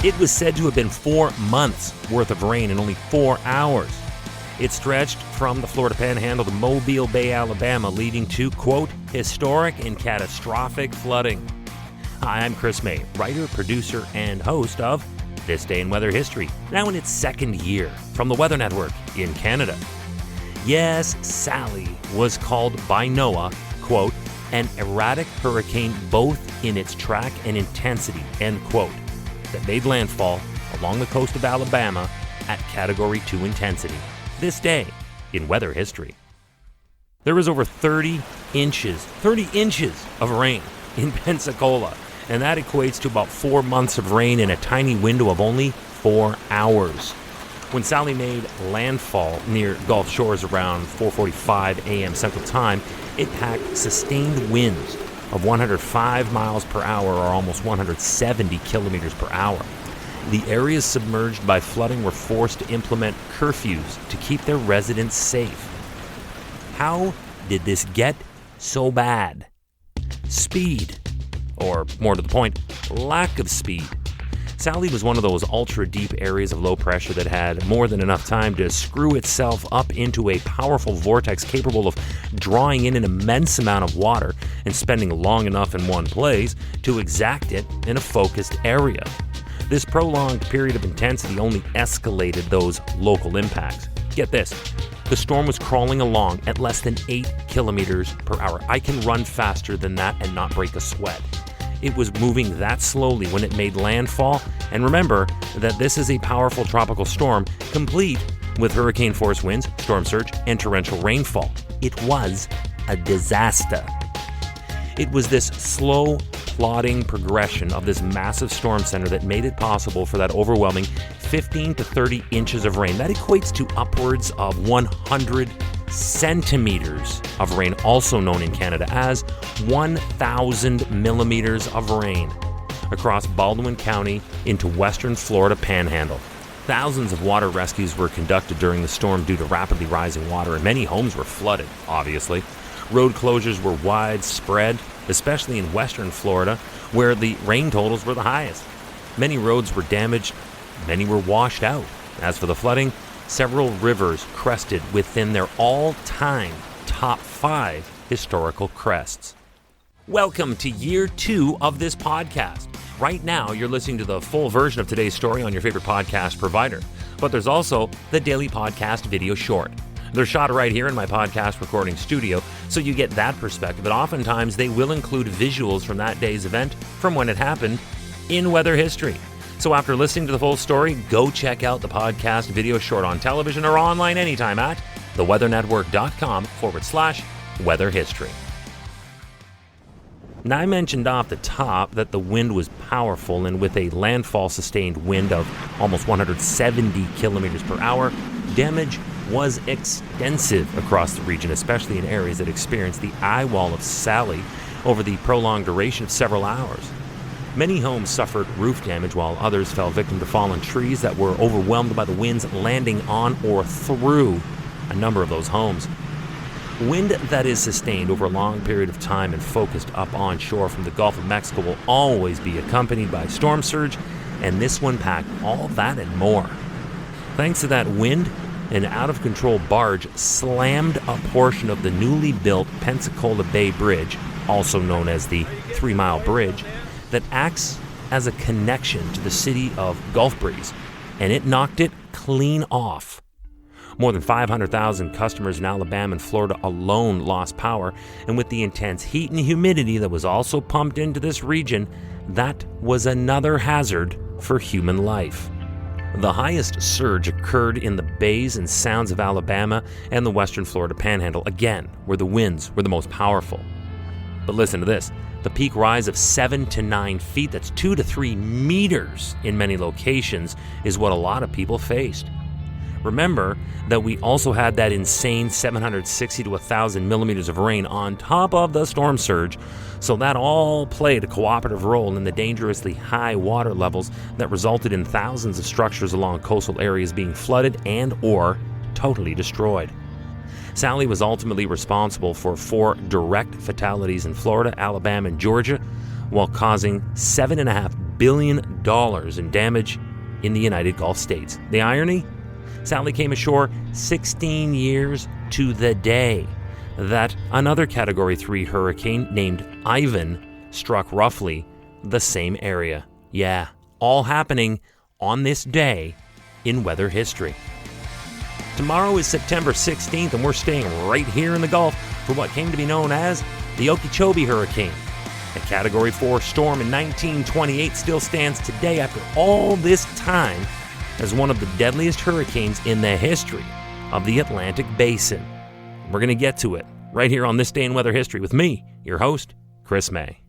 It was said to have been 4 months worth of rain in only 4 hours. It stretched from the Florida Panhandle to Mobile Bay, Alabama, leading to, quote, historic and catastrophic flooding. Hi, I'm Chris May, writer, producer, and host of This Day in Weather History, now in its second year, from the Weather Network in Canada. Yes, Sally was called by NOAA, quote, an erratic hurricane both in its track and intensity, end quote, that made landfall along the coast of Alabama at Category 2 intensity. This day in weather history. There was over 30 inches of rain in Pensacola, and that equates to about 4 months of rain in a tiny window of only 4 hours. When Sally made landfall near Gulf Shores around 4:45 a.m. Central Time, it packed sustained winds of 105 miles per hour or almost 170 kilometers per hour. The areas submerged by flooding were forced to implement curfews to keep their residents safe. How did this get so bad? Speed, or more to the point, lack of speed. Sally was one of those ultra-deep areas of low pressure that had more than enough time to screw itself up into a powerful vortex capable of drawing in an immense amount of water and spending long enough in one place to exact it in a focused area. This prolonged period of intensity only escalated those local impacts. Get this, the storm was crawling along at less than 8 kilometers per hour. I can run faster than that and not break a sweat. It was moving that slowly when it made landfall, and remember that this is a powerful tropical storm, complete with hurricane-force winds, storm surge, and torrential rainfall. It was a disaster. It was this slow, plodding progression of this massive storm center that made it possible for that overwhelming 15 to 30 inches of rain. That equates to upwards of 100 centimeters of rain, also known in Canada as 1,000 millimeters of rain, across Baldwin County into western Florida Panhandle. Thousands of water rescues were conducted during the storm due to rapidly rising water, and many homes were flooded, obviously. Road closures were widespread, especially in western Florida, where the rain totals were the highest. Many roads were damaged, many were washed out. As for the flooding, several rivers crested within their all-time top 5 historical crests. Welcome to year 2 of this podcast. Right now, you're listening to the full version of today's story on your favorite podcast provider, but there's also the daily podcast video short. They're shot right here in my podcast recording studio, so you get that perspective, but oftentimes they will include visuals from that day's event from when it happened in weather history. So after listening to the full story, go check out the podcast video short on television or online anytime at theweathernetwork.com/weather history. Now, I mentioned off the top that the wind was powerful, and with a landfall-sustained wind of almost 170 kilometers per hour, damage was extensive across the region, especially in areas that experienced the eye wall of Sally over the prolonged duration of several hours. Many homes suffered roof damage, while others fell victim to fallen trees that were overwhelmed by the winds, landing on or through a number of those homes. Wind that is sustained over a long period of time and focused up onshore from the Gulf of Mexico will always be accompanied by storm surge, and this one packed all that and more. Thanks to that wind, an out-of-control barge slammed a portion of the newly built Pensacola Bay Bridge, also known as the 3 Mile Bridge, that acts as a connection to the city of Gulf Breeze, and it knocked it clean off. More than 500,000 customers in Alabama and Florida alone lost power, and with the intense heat and humidity that was also pumped into this region, that was another hazard for human life. The highest surge occurred in the bays and sounds of Alabama and the western Florida Panhandle, again, where the winds were the most powerful. But listen to this. The peak rise of 7 to 9 feet, that's 2 to 3 meters in many locations, is what a lot of people faced. Remember that we also had that insane 760 to 1,000 millimeters of rain on top of the storm surge, so that all played a cooperative role in the dangerously high water levels that resulted in thousands of structures along coastal areas being flooded and or totally destroyed. Sally was ultimately responsible for 4 direct fatalities in Florida, Alabama, and Georgia, while causing $7.5 billion in damage in the United Gulf States. The irony? Sally came ashore 16 years to the day that another Category 3 hurricane named Ivan struck roughly the same area. Yeah, all happening on this day in weather history. Tomorrow is September 16th, and we're staying right here in the Gulf for what came to be known as the Okeechobee Hurricane. A Category 4 storm in 1928 still stands today after all this time as one of the deadliest hurricanes in the history of the Atlantic Basin. We're going to get to it right here on This Day in Weather History with me, your host, Chris May.